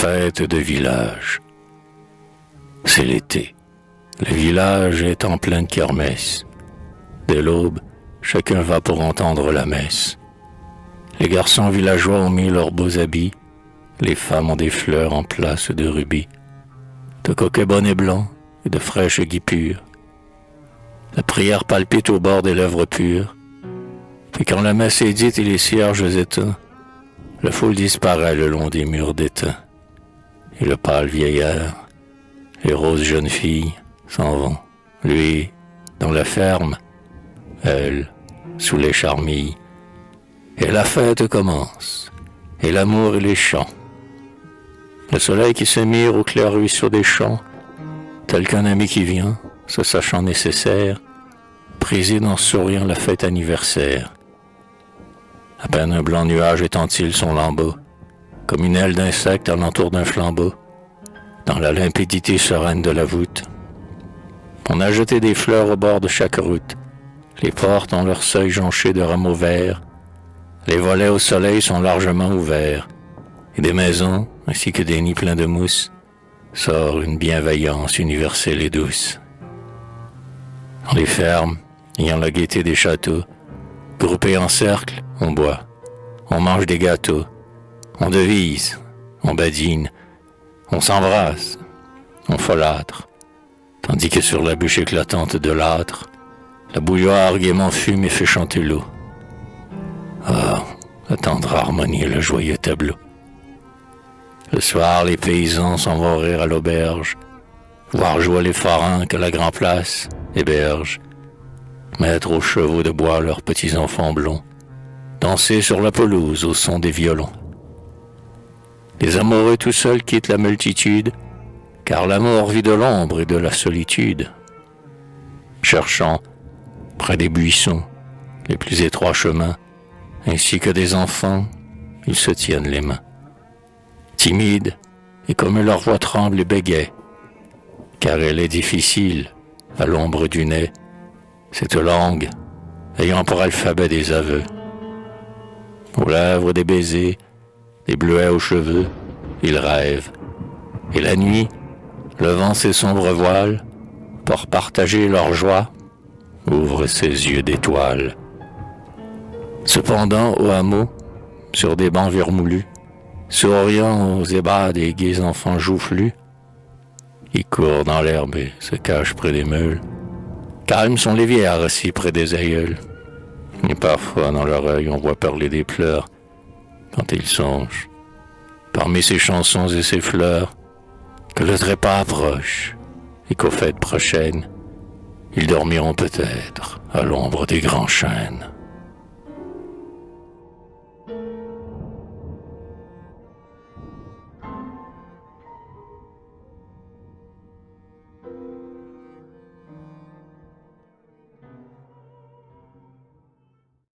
fête de village. C'est l'été. Le village est en pleine kermesse. Dès l'aube, chacun va pour entendre la messe. Les garçons villageois ont mis leurs beaux habits, les femmes ont des fleurs en place de rubis, de coquets bonnets blancs et de fraîches guipures. La prière palpite au bord des lèvres pures, puis quand la messe est dite et les cierges éteints, la foule disparaît le long des murs d'étain, et le pâle vieillard, les roses jeunes filles s'en vont, lui dans la ferme, elle sous les charmilles, et la fête commence, et l'amour et les chants. Le soleil qui se mire au clair ruisseau des champs, tel qu'un ami qui vient, se sachant nécessaire, préside en souriant la fête anniversaire. À peine un blanc nuage étend-il son lambeau, comme une aile d'insecte alentour d'un flambeau, dans la limpidité sereine de la voûte. On a jeté des fleurs au bord de chaque route, les portes ont leur seuil jonché de rameaux verts, les volets au soleil sont largement ouverts, et des maisons, ainsi que des nids pleins de mousse, sort une bienveillance universelle et douce. Dans les fermes, ayant la gaieté des châteaux, groupés en cercle, on boit, on mange des gâteaux, on devise, on badine, on s'embrasse, on folâtre, tandis que sur la bûche éclatante de l'âtre, la bouilloire gaiement fume et fait chanter l'eau. Ah, la tendre harmonie et le joyeux tableau. Le soir, les paysans s'en vont rire à l'auberge, voir jouer les forains que la grand-place héberge, mettre aux chevaux de bois leurs petits enfants blonds, danser sur la pelouse au son des violons. Les amoureux tout seuls quittent la multitude, car l'amour vit de l'ombre et de la solitude. Cherchant, près des buissons, les plus étroits chemins, ainsi que des enfants, ils se tiennent les mains. Timides, et comme leur voix tremble et bégaie, car elle est difficile, à l'ombre du nez, cette langue, ayant pour alphabet des aveux. Aux lèvres des baisers, des bleuets aux cheveux, ils rêvent. Et la nuit, levant ses sombres voiles, pour partager leur joie, ouvre ses yeux d'étoiles. Cependant, au hameau, sur des bancs vermoulus, souriant aux ébats des gais enfants joufflus, ils courent dans l'herbe et se cachent près des meules. Calmes sont les vieillards assis près des aïeuls. Et parfois, dans leur œil, on voit parler des pleurs quand ils songent, parmi ces chansons et ces fleurs, que le trépas approche et qu'aux fêtes prochaines, ils dormiront peut-être à l'ombre des grands chênes.